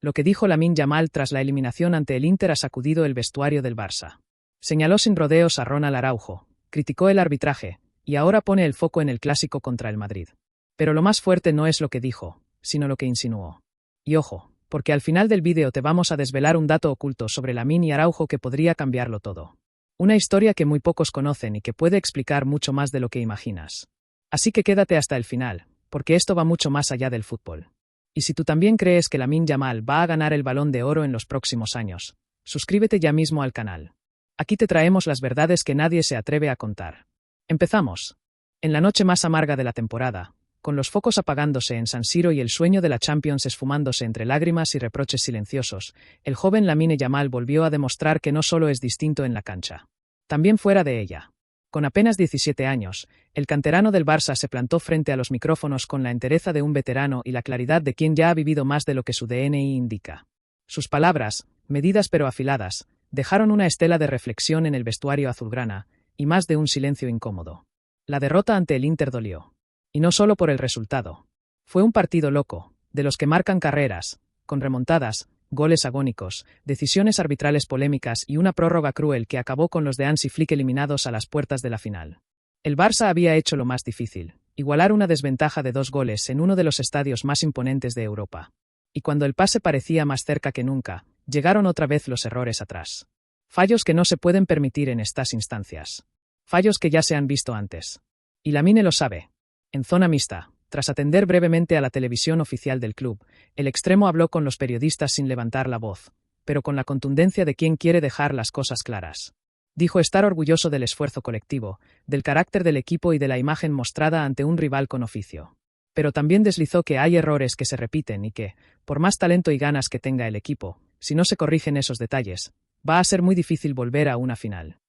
Lo que dijo Lamine Yamal tras la eliminación ante el Inter ha sacudido el vestuario del Barça. Señaló sin rodeos a Ronald Araujo, criticó el arbitraje, y ahora pone el foco en el clásico contra el Madrid. Pero lo más fuerte no es lo que dijo, sino lo que insinuó. Y ojo, porque al final del vídeo te vamos a desvelar un dato oculto sobre Lamine y Araujo que podría cambiarlo todo. Una historia que muy pocos conocen y que puede explicar mucho más de lo que imaginas. Así que quédate hasta el final, porque esto va mucho más allá del fútbol. Y si tú también crees que Lamine Yamal va a ganar el Balón de Oro en los próximos años, suscríbete ya mismo al canal. Aquí te traemos las verdades que nadie se atreve a contar. Empezamos. En la noche más amarga de la temporada, con los focos apagándose en San Siro y el sueño de la Champions esfumándose entre lágrimas y reproches silenciosos, el joven Lamine Yamal volvió a demostrar que no solo es distinto en la cancha, también fuera de ella. Con apenas 17 años, el canterano del Barça se plantó frente a los micrófonos con la entereza de un veterano y la claridad de quien ya ha vivido más de lo que su DNI indica. Sus palabras, medidas pero afiladas, dejaron una estela de reflexión en el vestuario azulgrana, y más de un silencio incómodo. La derrota ante el Inter dolió. Y no solo por el resultado. Fue un partido loco, de los que marcan carreras, con remontadas, goles agónicos, decisiones arbitrales polémicas y una prórroga cruel que acabó con los de Hansi Flick eliminados a las puertas de la final. El Barça había hecho lo más difícil, igualar una desventaja de 2 goles en uno de los estadios más imponentes de Europa. Y cuando el pase parecía más cerca que nunca, llegaron otra vez los errores atrás. Fallos que no se pueden permitir en estas instancias. Fallos que ya se han visto antes. Y Lamine lo sabe. En zona mixta, tras atender brevemente a la televisión oficial del club, el extremo habló con los periodistas sin levantar la voz, pero con la contundencia de quien quiere dejar las cosas claras. Dijo estar orgulloso del esfuerzo colectivo, del carácter del equipo y de la imagen mostrada ante un rival con oficio. Pero también deslizó que hay errores que se repiten y que, por más talento y ganas que tenga el equipo, si no se corrigen esos detalles, va a ser muy difícil volver a una final.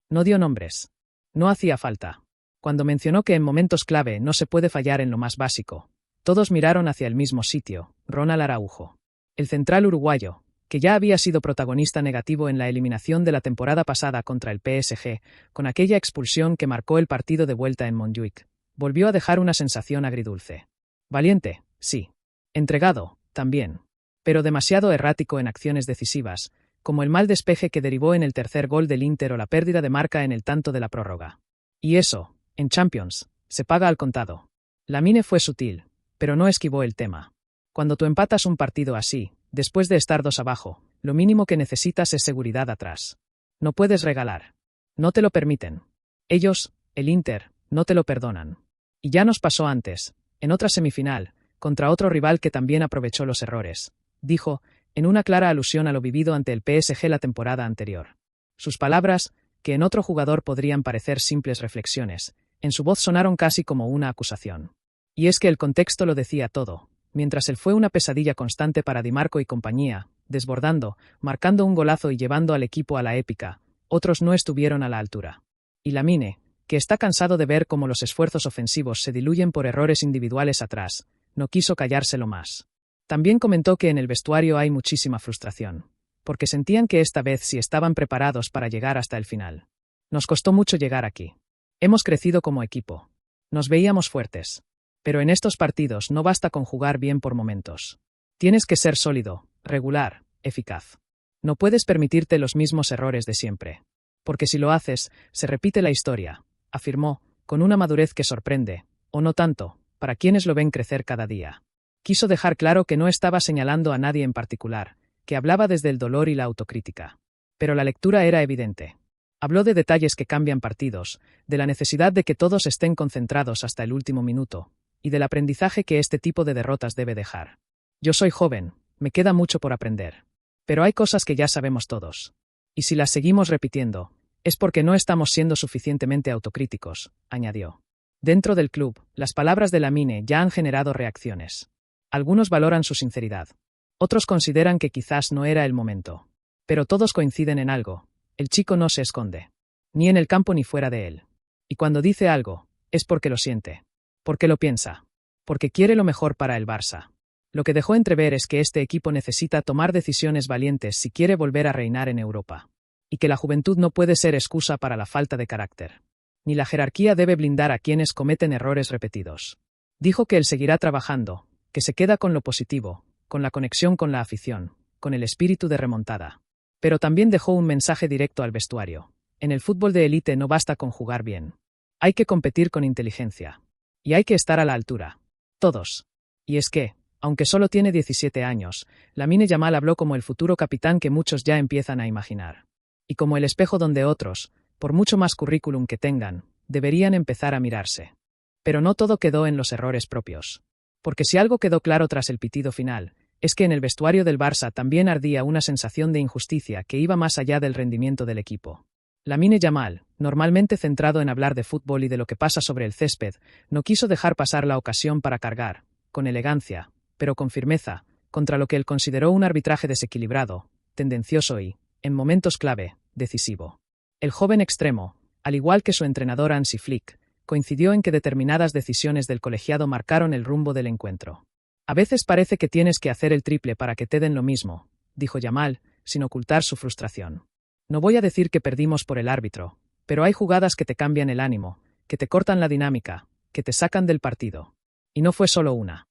No dio nombres. No hacía falta. Cuando mencionó que en momentos clave no se puede fallar en lo más básico, todos miraron hacia el mismo sitio, Ronald Araujo. El central uruguayo, que ya había sido protagonista negativo en la eliminación de la temporada pasada contra el PSG, con aquella expulsión que marcó el partido de vuelta en Montjuic, volvió a dejar una sensación agridulce. Valiente, sí. Entregado, también. Pero demasiado errático en acciones decisivas, como el mal despeje que derivó en el tercer gol del Inter o la pérdida de marca en el tanto de la prórroga. Y eso, en Champions, se paga al contado. Lamine fue sutil, pero no esquivó el tema. Cuando tú empatas un partido así, después de estar 2 abajo, lo mínimo que necesitas es seguridad atrás. No puedes regalar. No te lo permiten. Ellos, el Inter, no te lo perdonan. Y ya nos pasó antes, en otra semifinal, contra otro rival que también aprovechó los errores, dijo, en una clara alusión a lo vivido ante el PSG la temporada anterior. Sus palabras, que en otro jugador podrían parecer simples reflexiones, en su voz sonaron casi como una acusación. Y es que el contexto lo decía todo, mientras él fue una pesadilla constante para Di Marco y compañía, desbordando, marcando un golazo y llevando al equipo a la épica, otros no estuvieron a la altura. Y Lamine, que está cansado de ver cómo los esfuerzos ofensivos se diluyen por errores individuales atrás, no quiso callárselo más. También comentó que en el vestuario hay muchísima frustración, porque sentían que esta vez sí estaban preparados para llegar hasta el final. Nos costó mucho llegar aquí. Hemos crecido como equipo. Nos veíamos fuertes. Pero en estos partidos no basta con jugar bien por momentos. Tienes que ser sólido, regular, eficaz. No puedes permitirte los mismos errores de siempre. Porque si lo haces, se repite la historia, afirmó, con una madurez que sorprende, o no tanto, para quienes lo ven crecer cada día. Quiso dejar claro que no estaba señalando a nadie en particular, que hablaba desde el dolor y la autocrítica. Pero la lectura era evidente. Habló de detalles que cambian partidos, de la necesidad de que todos estén concentrados hasta el último minuto, y del aprendizaje que este tipo de derrotas debe dejar. Yo soy joven, me queda mucho por aprender. Pero hay cosas que ya sabemos todos. Y si las seguimos repitiendo, es porque no estamos siendo suficientemente autocríticos, añadió. Dentro del club, las palabras de Lamine ya han generado reacciones. Algunos valoran su sinceridad. Otros consideran que quizás no era el momento. Pero todos coinciden en algo. El chico no se esconde. Ni en el campo ni fuera de él. Y cuando dice algo, es porque lo siente. Porque lo piensa. Porque quiere lo mejor para el Barça. Lo que dejó entrever es que este equipo necesita tomar decisiones valientes si quiere volver a reinar en Europa. Y que la juventud no puede ser excusa para la falta de carácter. Ni la jerarquía debe blindar a quienes cometen errores repetidos. Dijo que él seguirá trabajando, que se queda con lo positivo, con la conexión con la afición, con el espíritu de remontada. Pero también dejó un mensaje directo al vestuario. En el fútbol de élite no basta con jugar bien. Hay que competir con inteligencia. Y hay que estar a la altura. Todos. Y es que, aunque solo tiene 17 años, Lamine Yamal habló como el futuro capitán que muchos ya empiezan a imaginar. Y como el espejo donde otros, por mucho más currículum que tengan, deberían empezar a mirarse. Pero no todo quedó en los errores propios. Porque si algo quedó claro tras el pitido final, es que en el vestuario del Barça también ardía una sensación de injusticia que iba más allá del rendimiento del equipo. Lamine Yamal, normalmente centrado en hablar de fútbol y de lo que pasa sobre el césped, no quiso dejar pasar la ocasión para cargar, con elegancia, pero con firmeza, contra lo que él consideró un arbitraje desequilibrado, tendencioso y, en momentos clave, decisivo. El joven extremo, al igual que su entrenador Hansi Flick, coincidió en que determinadas decisiones del colegiado marcaron el rumbo del encuentro. A veces parece que tienes que hacer el triple para que te den lo mismo, dijo Yamal, sin ocultar su frustración. No voy a decir que perdimos por el árbitro, pero hay jugadas que te cambian el ánimo, que te cortan la dinámica, que te sacan del partido. Y no fue solo una.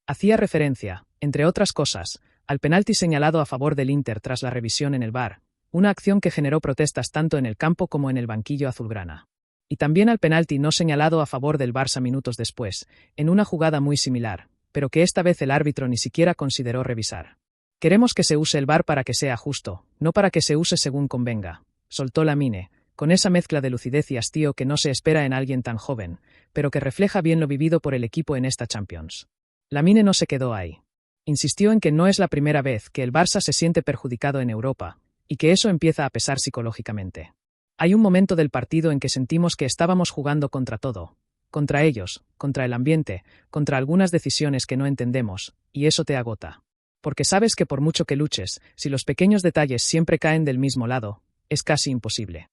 Hacía referencia, entre otras cosas, al penalti señalado a favor del Inter tras la revisión en el VAR, una acción que generó protestas tanto en el campo como en el banquillo azulgrana. Y también al penalti no señalado a favor del Barça minutos después, en una jugada muy similar, pero que esta vez el árbitro ni siquiera consideró revisar. Queremos que se use el VAR para que sea justo, no para que se use según convenga, soltó Lamine, con esa mezcla de lucidez y hastío que no se espera en alguien tan joven, pero que refleja bien lo vivido por el equipo en esta Champions. Lamine no se quedó ahí. Insistió en que no es la primera vez que el Barça se siente perjudicado en Europa, y que eso empieza a pesar psicológicamente. Hay un momento del partido en que sentimos que estábamos jugando contra todo, contra ellos, contra el ambiente, contra algunas decisiones que no entendemos, y eso te agota. Porque sabes que por mucho que luches, si los pequeños detalles siempre caen del mismo lado, es casi imposible.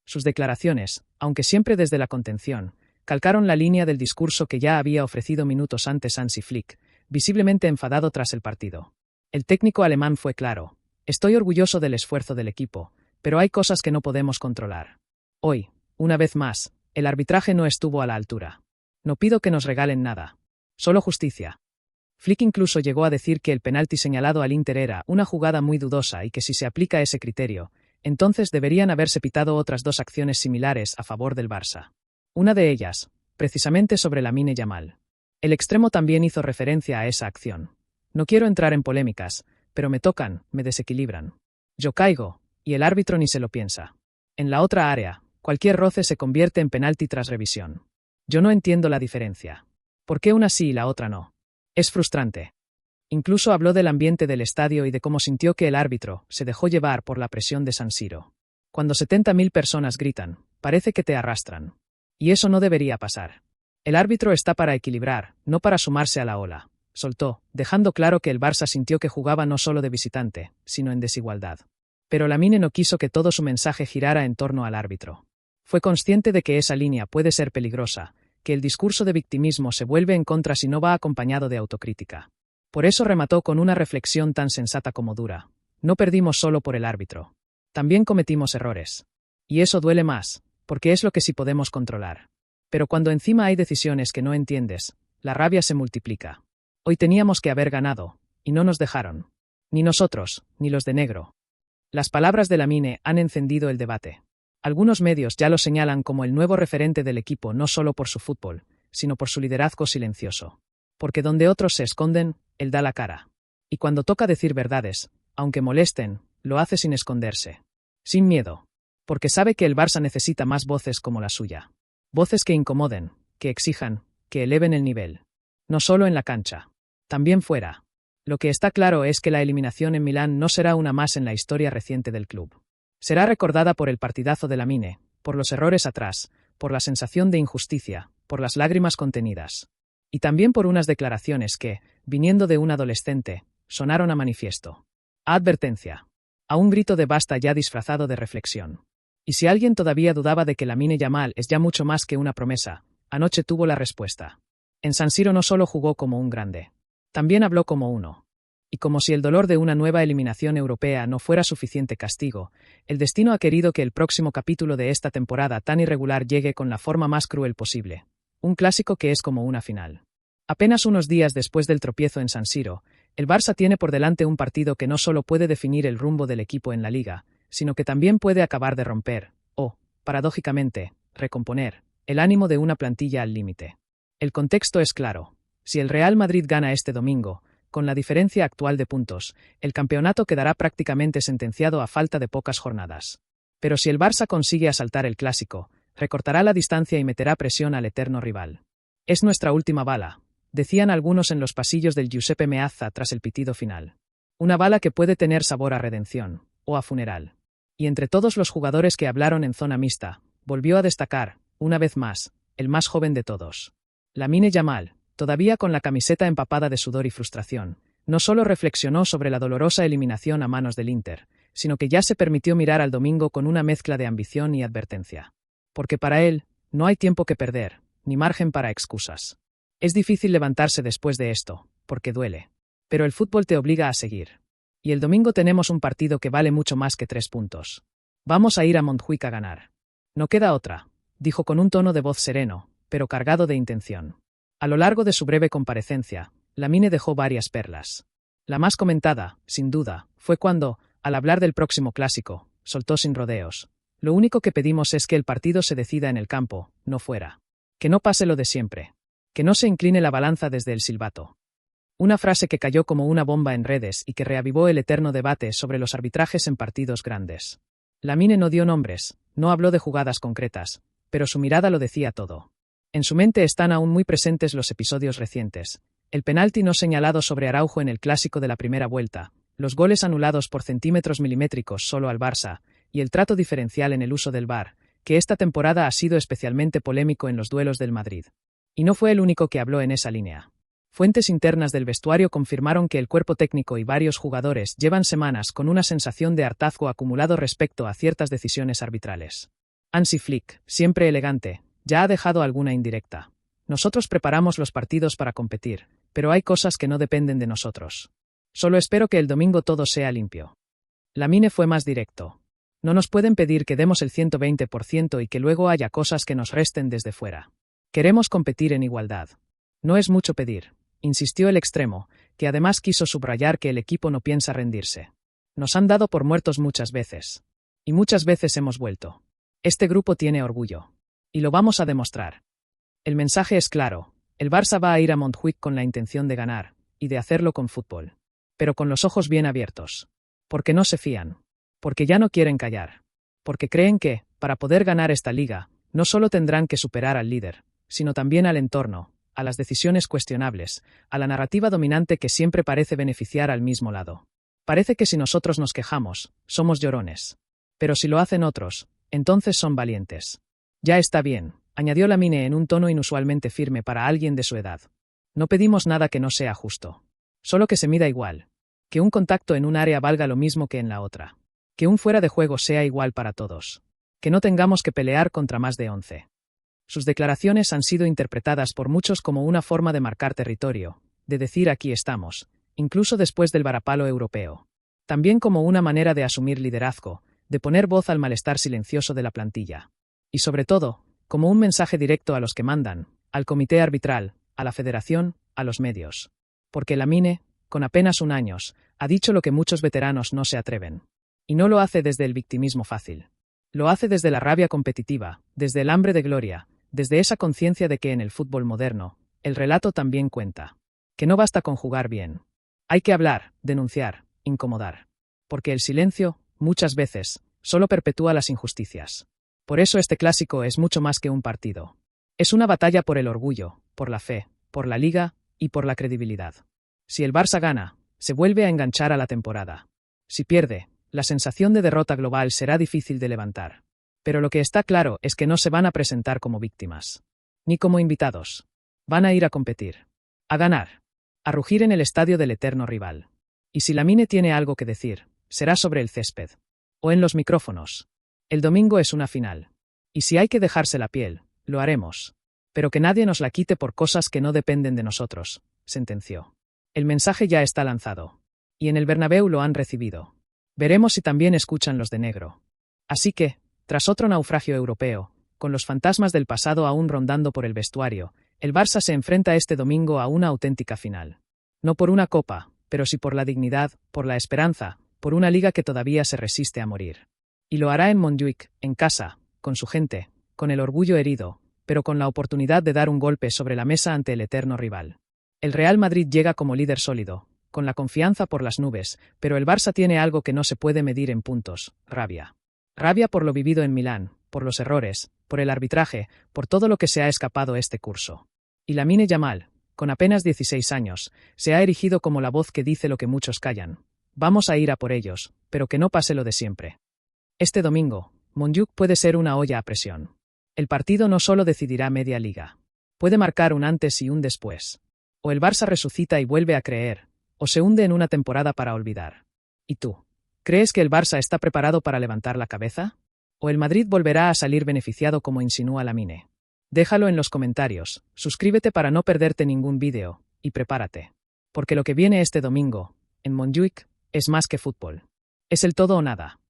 Sus declaraciones, aunque siempre desde la contención, calcaron la línea del discurso que ya había ofrecido minutos antes Hansi Flick, visiblemente enfadado tras el partido. El técnico alemán fue claro: estoy orgulloso del esfuerzo del equipo, pero hay cosas que no podemos controlar. Hoy, una vez más, el arbitraje no estuvo a la altura. No pido que nos regalen nada. Solo justicia. Flick incluso llegó a decir que el penalti señalado al Inter era una jugada muy dudosa y que si se aplica ese criterio, entonces deberían haberse pitado otras dos acciones similares a favor del Barça. Una de ellas, precisamente sobre Lamine Yamal. El extremo también hizo referencia a esa acción. No quiero entrar en polémicas, pero me tocan, me desequilibran. Yo caigo, y el árbitro ni se lo piensa. En la otra área, cualquier roce se convierte en penalti tras revisión. Yo no entiendo la diferencia. ¿Por qué una sí y la otra no? Es frustrante. Incluso habló del ambiente del estadio y de cómo sintió que el árbitro se dejó llevar por la presión de San Siro. Cuando 70.000 personas gritan, parece que te arrastran. Y eso no debería pasar. El árbitro está para equilibrar, no para sumarse a la ola, soltó, dejando claro que el Barça sintió que jugaba no solo de visitante, sino en desigualdad. Pero Lamine no quiso que todo su mensaje girara en torno al árbitro. Fue consciente de que esa línea puede ser peligrosa, que el discurso de victimismo se vuelve en contra si no va acompañado de autocrítica. Por eso remató con una reflexión tan sensata como dura. No perdimos solo por el árbitro. También cometimos errores. Y eso duele más, porque es lo que sí podemos controlar. Pero cuando encima hay decisiones que no entiendes, la rabia se multiplica. Hoy teníamos que haber ganado, y no nos dejaron. Ni nosotros, ni los de negro. Las palabras de Lamine han encendido el debate. Algunos medios ya lo señalan como el nuevo referente del equipo no solo por su fútbol, sino por su liderazgo silencioso. Porque donde otros se esconden, él da la cara. Y cuando toca decir verdades, aunque molesten, lo hace sin esconderse. Sin miedo. Porque sabe que el Barça necesita más voces como la suya. Voces que incomoden, que exijan, que eleven el nivel. No solo en la cancha. También fuera. Lo que está claro es que la eliminación en Milán no será una más en la historia reciente del club. Será recordada por el partidazo de Lamine, por los errores atrás, por la sensación de injusticia, por las lágrimas contenidas. Y también por unas declaraciones que, viniendo de un adolescente, sonaron a manifiesto. A advertencia. A un grito de basta ya disfrazado de reflexión. Y si alguien todavía dudaba de que Lamine Yamal es ya mucho más que una promesa, anoche tuvo la respuesta. En San Siro no solo jugó como un grande. También habló como uno. Y como si el dolor de una nueva eliminación europea no fuera suficiente castigo, el destino ha querido que el próximo capítulo de esta temporada tan irregular llegue con la forma más cruel posible. Un clásico que es como una final. Apenas unos días después del tropiezo en San Siro, El Barça tiene por delante un partido que no solo puede definir el rumbo del equipo en la Liga, sino que también puede acabar de romper, o, paradójicamente, recomponer, el ánimo de una plantilla al límite. El contexto es claro. Si el Real Madrid gana este domingo, con la diferencia actual de puntos, el campeonato quedará prácticamente sentenciado a falta de pocas jornadas. Pero si el Barça consigue asaltar el Clásico, recortará la distancia y meterá presión al eterno rival. Es nuestra última bala, decían algunos en los pasillos del Giuseppe Meazza tras el pitido final. Una bala que puede tener sabor a redención, o a funeral. Y entre todos los jugadores que hablaron en zona mixta, volvió a destacar, una vez más, el más joven de todos. Lamine Yamal, todavía con la camiseta empapada de sudor y frustración, no solo reflexionó sobre la dolorosa eliminación a manos del Inter, sino que ya se permitió mirar al domingo con una mezcla de ambición y advertencia. Porque para él, no hay tiempo que perder, ni margen para excusas. Es difícil levantarse después de esto, porque duele. Pero el fútbol te obliga a seguir. Y el domingo tenemos un partido que vale mucho más que 3 puntos. Vamos a ir a Montjuic a ganar. No queda otra, dijo con un tono de voz sereno, pero cargado de intención. A lo largo de su breve comparecencia, Lamine dejó varias perlas. La más comentada, sin duda, fue cuando, al hablar del próximo clásico, soltó sin rodeos. Lo único que pedimos es que el partido se decida en el campo, no fuera. Que no pase lo de siempre. Que no se incline la balanza desde el silbato. Una frase que cayó como una bomba en redes y que reavivó el eterno debate sobre los arbitrajes en partidos grandes. Lamine no dio nombres, no habló de jugadas concretas, pero su mirada lo decía todo. En su mente están aún muy presentes los episodios recientes. El penalti no señalado sobre Araujo en el clásico de la primera vuelta, los goles anulados por centímetros milimétricos solo al Barça, y el trato diferencial en el uso del VAR, que esta temporada ha sido especialmente polémico en los duelos del Madrid. Y no fue el único que habló en esa línea. Fuentes internas del vestuario confirmaron que el cuerpo técnico y varios jugadores llevan semanas con una sensación de hartazgo acumulado respecto a ciertas decisiones arbitrales. Hansi Flick, siempre elegante, ya ha dejado alguna indirecta. Nosotros preparamos los partidos para competir, pero hay cosas que no dependen de nosotros. Solo espero que el domingo todo sea limpio. Lamine fue más directo. No nos pueden pedir que demos el 120% y que luego haya cosas que nos resten desde fuera. Queremos competir en igualdad. No es mucho pedir, insistió el extremo, que además quiso subrayar que el equipo no piensa rendirse. Nos han dado por muertos muchas veces. Y muchas veces hemos vuelto. Este grupo tiene orgullo. Y lo vamos a demostrar. El mensaje es claro. El Barça va a ir a Montjuic con la intención de ganar, y de hacerlo con fútbol. Pero con los ojos bien abiertos. Porque no se fían. Porque ya no quieren callar. Porque creen que, para poder ganar esta liga, no solo tendrán que superar al líder, sino también al entorno, a las decisiones cuestionables, a la narrativa dominante que siempre parece beneficiar al mismo lado. Parece que si nosotros nos quejamos, somos llorones. Pero si lo hacen otros, entonces son valientes. Ya está bien, añadió Lamine en un tono inusualmente firme para alguien de su edad. No pedimos nada que no sea justo. Solo que se mida igual. Que un contacto en un área valga lo mismo que en la otra. Que un fuera de juego sea igual para todos. Que no tengamos que pelear contra más de 11. Sus declaraciones han sido interpretadas por muchos como una forma de marcar territorio, de decir aquí estamos, incluso después del varapalo europeo. También como una manera de asumir liderazgo, de poner voz al malestar silencioso de la plantilla. Y sobre todo, como un mensaje directo a los que mandan, al comité arbitral, a la federación, a los medios. Porque Lamine, con apenas 1 año, ha dicho lo que muchos veteranos no se atreven. Y no lo hace desde el victimismo fácil. Lo hace desde la rabia competitiva, desde el hambre de gloria, desde esa conciencia de que en el fútbol moderno, el relato también cuenta. Que no basta con jugar bien. Hay que hablar, denunciar, incomodar. Porque el silencio, muchas veces, solo perpetúa las injusticias. Por eso este clásico es mucho más que un partido. Es una batalla por el orgullo, por la fe, por la liga y por la credibilidad. Si el Barça gana, se vuelve a enganchar a la temporada. Si pierde, la sensación de derrota global será difícil de levantar. Pero lo que está claro es que no se van a presentar como víctimas. Ni como invitados. Van a ir a competir. A ganar. A rugir en el estadio del eterno rival. Y si Lamine tiene algo que decir, será sobre el césped. O en los micrófonos. El domingo es una final. Y si hay que dejarse la piel, lo haremos. Pero que nadie nos la quite por cosas que no dependen de nosotros, sentenció. El mensaje ya está lanzado. Y en el Bernabéu lo han recibido. Veremos si también escuchan los de negro. Así que, tras otro naufragio europeo, con los fantasmas del pasado aún rondando por el vestuario, el Barça se enfrenta este domingo a una auténtica final. No por una copa, pero sí por la dignidad, por la esperanza, por una liga que todavía se resiste a morir. Y lo hará en Montjuic, en casa, con su gente, con el orgullo herido, pero con la oportunidad de dar un golpe sobre la mesa ante el eterno rival. El Real Madrid llega como líder sólido, con la confianza por las nubes, pero el Barça tiene algo que no se puede medir en puntos: rabia. Rabia por lo vivido en Milán, por los errores, por el arbitraje, por todo lo que se ha escapado este curso. Y Lamine Yamal, con apenas 16 años, se ha erigido como la voz que dice lo que muchos callan. Vamos a ir a por ellos, pero que no pase lo de siempre. Este domingo, Montjuic puede ser una olla a presión. El partido no solo decidirá media liga. Puede marcar un antes y un después. O el Barça resucita y vuelve a creer, o se hunde en una temporada para olvidar. ¿Y tú? ¿Crees que el Barça está preparado para levantar la cabeza? ¿O el Madrid volverá a salir beneficiado como insinúa Lamine? Déjalo en los comentarios, suscríbete para no perderte ningún vídeo, y prepárate. Porque lo que viene este domingo, en Montjuic, es más que fútbol. Es el todo o nada.